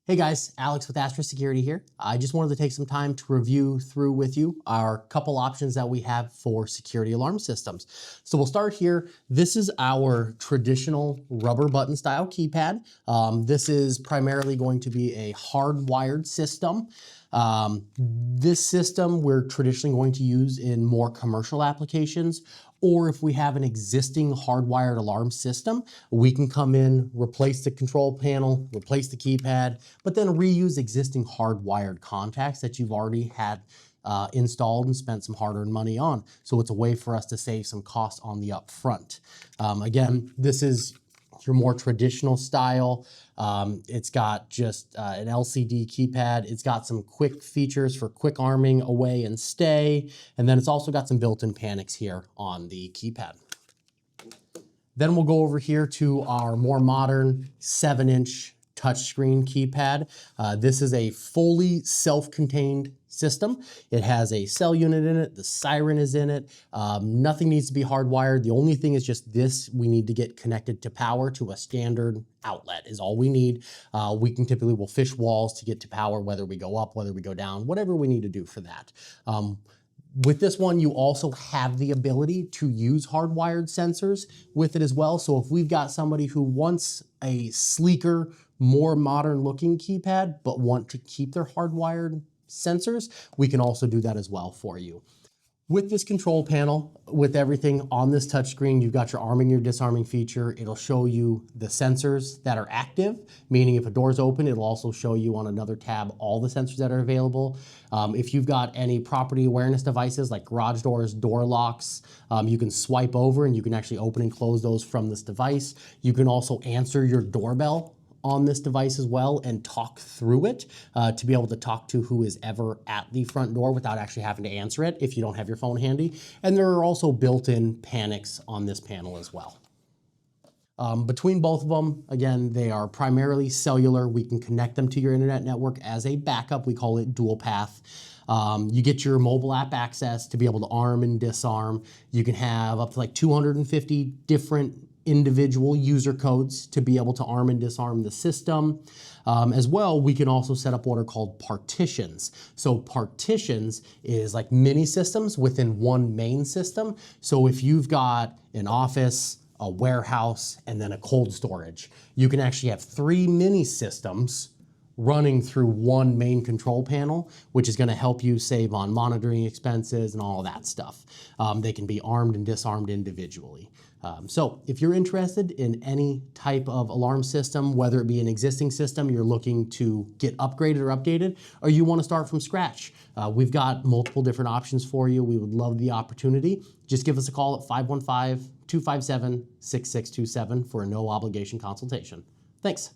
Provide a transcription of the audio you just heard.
Hey guys, Alex with Astra Security here. I just wanted to take some time to review through with you our couple options that we have for security alarm systems. So we'll start here. This is our traditional rubber button style keypad. This is primarily going to be a hardwired system. This system we're traditionally going to use in more commercial applications, or if we have an existing hardwired alarm system, we can come in, replace the control panel, replace the keypad, but then reuse existing hardwired contacts that you've already had installed and spent some hard-earned money on. So it's a way for us to save some costs on the upfront. Again, this is your more traditional style. It's got just an LCD keypad. It's got some quick features for quick arming, away and stay. And then it's also got some built-in panics here on the keypad. Then we'll go over here to our more modern 7-inch touchscreen keypad. This is a fully self-contained system. It has a cell unit in it, the siren is in it, nothing needs to be hardwired. The only thing is just this, we need to get connected to power to a standard outlet is all we need. We can typically will fish walls to get to power, whether we go up, whether we go down, whatever we need to do for that. With this one, you also have the ability to use hardwired sensors with it as well. So if we've got somebody who wants a sleeker, more modern looking keypad, but want to keep their hardwired sensors, we can also do that as well for you. With this control panel, with everything on this touchscreen, you've got your arming, your disarming feature. It'll show you the sensors that are active, meaning if a door's open, it'll also show you on another tab all the sensors that are available. If you've got any property awareness devices like garage doors, door locks, you can swipe over and you can actually open and close those from this device. You can also answer your doorbell on this device as well and talk through it to be able to talk to who is ever at the front door without actually having to answer it if you don't have your phone handy. And there are also built-in panics on this panel as well. Between both of them, again, they are primarily cellular. We can connect them to your internet network as a backup. We call it dual path. You get your mobile app access to be able to arm and disarm. You can have up to like 250 different individual user codes to be able to arm and disarm the system. As well, we can also set up what are called partitions. So partitions is like mini systems within one main system. So if you've got an office, a warehouse, and then a cold storage, you can actually have 3 mini systems running through one main control panel, which is going to help you save on monitoring expenses and all of that stuff. They can be armed and disarmed individually. So if you're interested in any type of alarm system, whether it be an existing system you're looking to get upgraded or updated, or you want to start from scratch, we've got multiple different options for you. We would love the opportunity. Just give us a call at 515-257-6627 for a no obligation consultation. Thanks.